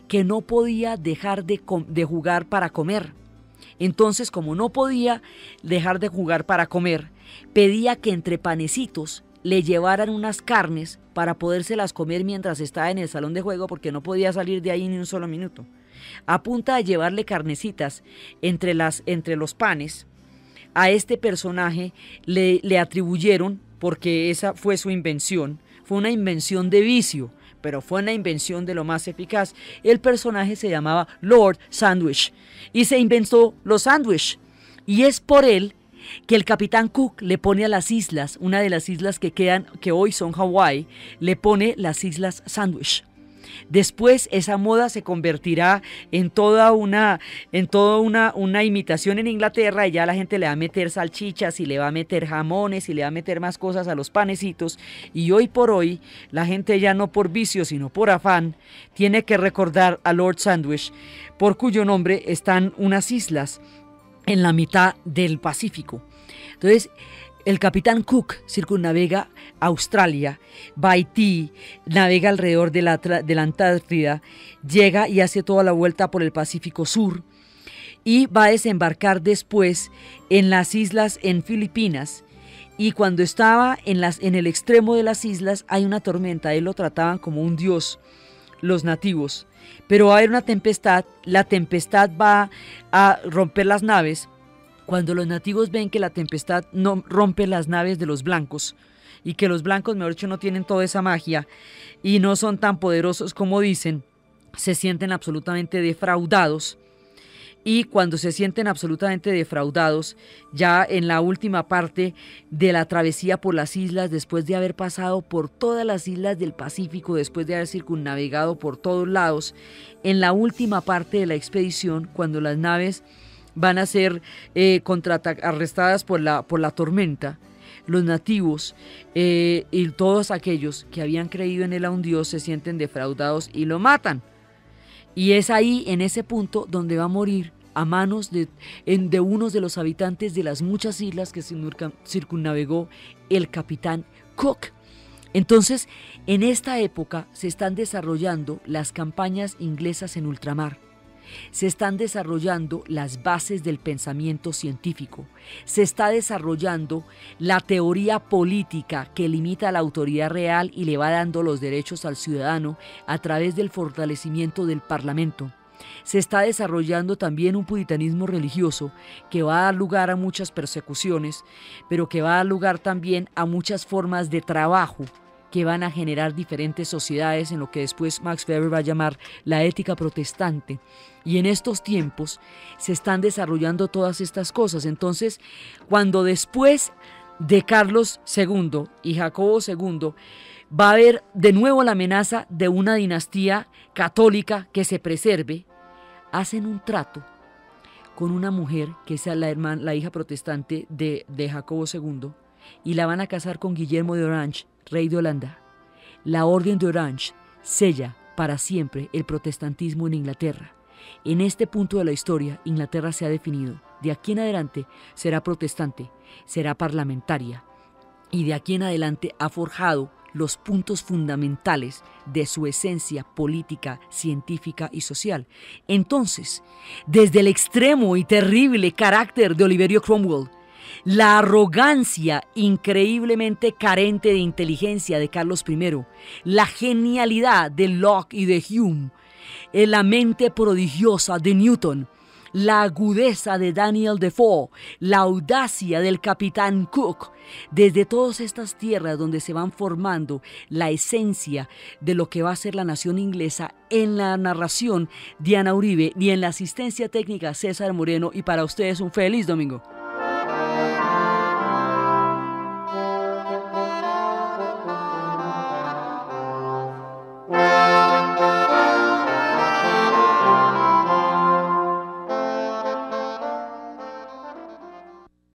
que no podía dejar de jugar para comer. Entonces, como no podía dejar de jugar para comer, pedía que entre panecitos le llevaran unas carnes para podérselas comer mientras estaba en el salón de juego, porque no podía salir de ahí ni un solo minuto. A punta de llevarle carnecitas entre los panes, a este personaje le atribuyeron, porque esa fue su invención, fue una invención de vicio, pero fue una invención de lo más eficaz. El personaje se llamaba Lord Sandwich y se inventó los sándwiches. Y es por él que el capitán Cook le pone a las islas, una de las islas que quedan, que hoy son Hawái, le pone las islas Sandwich. Después esa moda se convertirá en toda una imitación en Inglaterra, y ya la gente le va a meter salchichas y le va a meter jamones y le va a meter más cosas a los panecitos, y hoy por hoy la gente, ya no por vicio sino por afán, tiene que recordar a Lord Sandwich, por cuyo nombre están unas islas en la mitad del Pacífico. Entonces el capitán Cook circunnavega Australia, va a Haití, navega alrededor de la Antártida, llega y hace toda la vuelta por el Pacífico Sur y va a desembarcar después en las islas en Filipinas. Y cuando estaba en el extremo de las islas hay una tormenta, él lo trataban como un dios, los nativos, pero va a haber una tempestad, la tempestad va a romper las naves. Cuando los nativos ven que la tempestad no rompe las naves de los blancos y que los blancos, mejor dicho, no tienen toda esa magia y no son tan poderosos como dicen, se sienten absolutamente defraudados. Y cuando se sienten absolutamente defraudados, ya en la última parte de la travesía por las islas, después de haber pasado por todas las islas del Pacífico, después de haber circunnavegado por todos lados, en la última parte de la expedición, cuando las naves van a ser arrestadas por la tormenta, los nativos y todos aquellos que habían creído en él a un dios se sienten defraudados y lo matan. Y es ahí, en ese punto, donde va a morir a manos de uno de los habitantes de las muchas islas que circunnavegó el capitán Cook. Entonces, en esta época se están desarrollando las campañas inglesas en ultramar. Se están desarrollando las bases del pensamiento científico, se está desarrollando la teoría política que limita la autoridad real y le va dando los derechos al ciudadano a través del fortalecimiento del Parlamento. Se está desarrollando también un puritanismo religioso que va a dar lugar a muchas persecuciones, pero que va a dar lugar también a muchas formas de trabajo que van a generar diferentes sociedades en lo que después Max Weber va a llamar la ética protestante. Y en estos tiempos se están desarrollando todas estas cosas. Entonces, cuando después de Carlos II y Jacobo II va a haber de nuevo la amenaza de una dinastía católica que se preserve, hacen un trato con una mujer que es la hija protestante de Jacobo II, y la van a casar con Guillermo de Orange, rey de Holanda. La Orden de Orange sella para siempre el protestantismo en Inglaterra. En este punto de la historia, Inglaterra se ha definido. De aquí en adelante será protestante, será parlamentaria, y de aquí en adelante ha forjado los puntos fundamentales de su esencia política, científica y social. Entonces, desde el extremo y terrible carácter de Oliverio Cromwell, la arrogancia increíblemente carente de inteligencia de Carlos I, la genialidad de Locke y de Hume, la mente prodigiosa de Newton, la agudeza de Daniel Defoe, la audacia del capitán Cook, desde todas estas tierras donde se van formando la esencia de lo que va a ser la nación inglesa, en la narración Diana Uribe y en la asistencia técnica César Moreno, y para ustedes un feliz domingo.